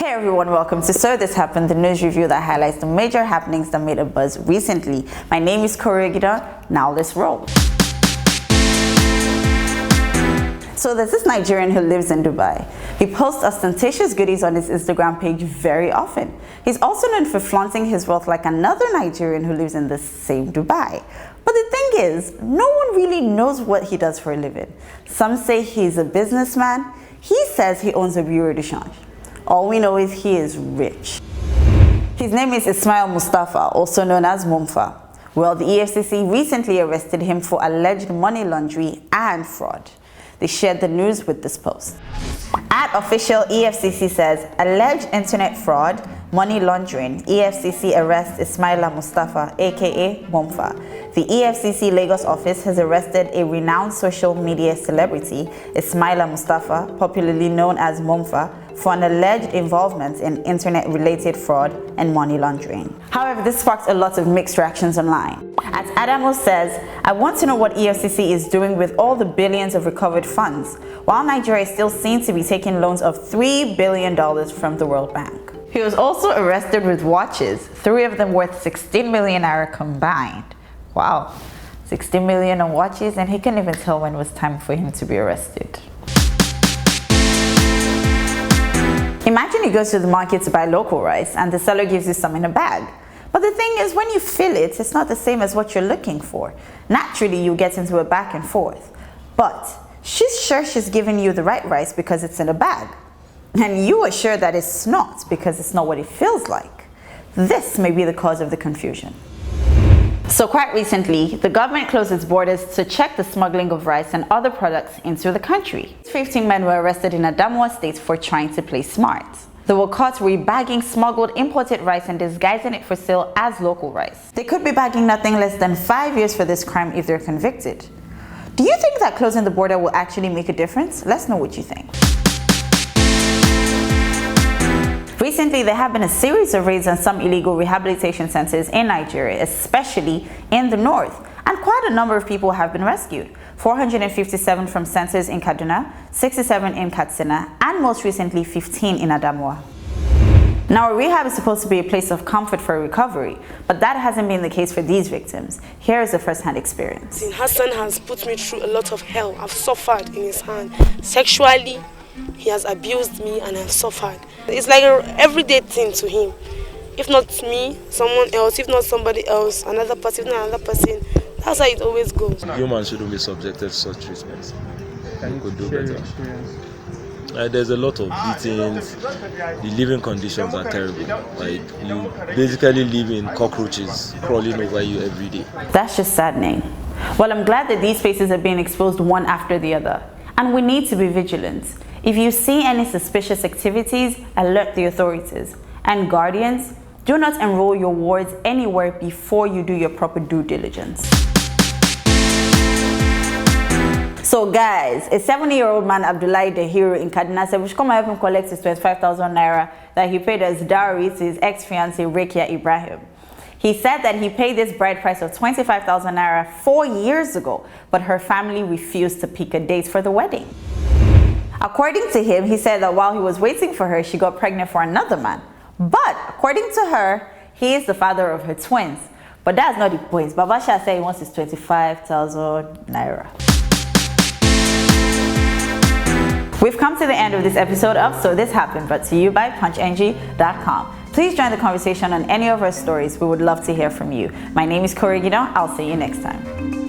Hey everyone, welcome to So This Happened, the news review that highlights the major happenings that made a buzz recently. My name is Korigida. Now let's roll. So there's this Nigerian who lives in Dubai. He posts ostentatious goodies on his Instagram page very often. He's also known for flaunting his wealth like another Nigerian who lives in the same Dubai. But the thing is, no one really knows what he does for a living. Some say he's a businessman. He says he owns a bureau de change. All we know is he is rich. His name is Ismail Mustafa, also known as Mompha. Well, the EFCC recently arrested him for alleged money laundering and fraud. They shared the news with this post. At official EFCC says, alleged internet fraud, money laundering, EFCC arrests Ismaila Mustafa, aka Mompha. The EFCC Lagos office has arrested a renowned social media celebrity, Ismaila Mustafa, popularly known as Mompha, for an alleged involvement in internet-related fraud and money laundering. However, this sparked a lot of mixed reactions online. As Adamo says, I want to know what EFCC is doing with all the billions of recovered funds, while Nigeria is still seen to be taking loans of $3 billion from the World Bank. He was also arrested with watches, 3 of them worth 16 million naira combined. Wow, 16 million on watches, and he couldn't even tell when it was time for him to be arrested. Imagine you go to the market to buy local rice and the seller gives you some in a bag. But the thing is, when you fill it, it's not the same as what you're looking for. Naturally, you get into a back and forth. But she's sure she's giving you the right rice because it's in a bag. And you are sure that it's not because it's not what it feels like. This may be the cause of the confusion. So quite recently, the government closed its borders to check the smuggling of rice and other products into the country. 15 men were arrested in Adamawa State for trying to play smart. They were caught rebagging smuggled imported rice and disguising it for sale as local rice. They could be bagging nothing less than 5 years for this crime if they're convicted. Do you think that closing the border will actually make a difference? Let's know what you think. Recently, there have been a series of raids on some illegal rehabilitation centers in Nigeria, especially in the north, and quite a number of people have been rescued. 457 from centers in Kaduna, 67 in Katsina, and most recently 15 in Adamawa. Now, a rehab is supposed to be a place of comfort for recovery, but that hasn't been the case for these victims. Here is a first-hand experience. Hassan has put me through a lot of hell. I've suffered in his hand. Sexually, he has abused me and I've suffered. It's like an everyday thing to him. If not me, someone else. If not somebody else, another person, if not another person. That's how it always goes. Humans shouldn't be subjected to such treatment. We could do better. There's a lot of beatings. The living conditions are terrible. Like, you basically live in cockroaches crawling over you every day. That's just saddening. Well, I'm glad that these spaces are being exposed one after the other. And we need to be vigilant. If you see any suspicious activities, alert the authorities. And guardians, do not enroll your wards anywhere before you do your proper due diligence. So guys, a 70-year-old man, Abdullahi the hero in Kaduna, said we should come and help him collect his 25,000 naira that he paid as dowry to his ex-fiancée Rekia Ibrahim. He said that he paid this bride price of 25,000 naira 4 years ago, but her family refused to pick a date for the wedding. According to him, he said that while he was waiting for her, she got pregnant for another man. But according to her, he is the father of her twins. But that's not the point. Babasha said he wants his 25,000 naira. We've come to the end of this episode of So This Happened, brought to you by punchng.com. Please join the conversation on any of our stories. We would love to hear from you. My name is Korigida. I'll see you next time.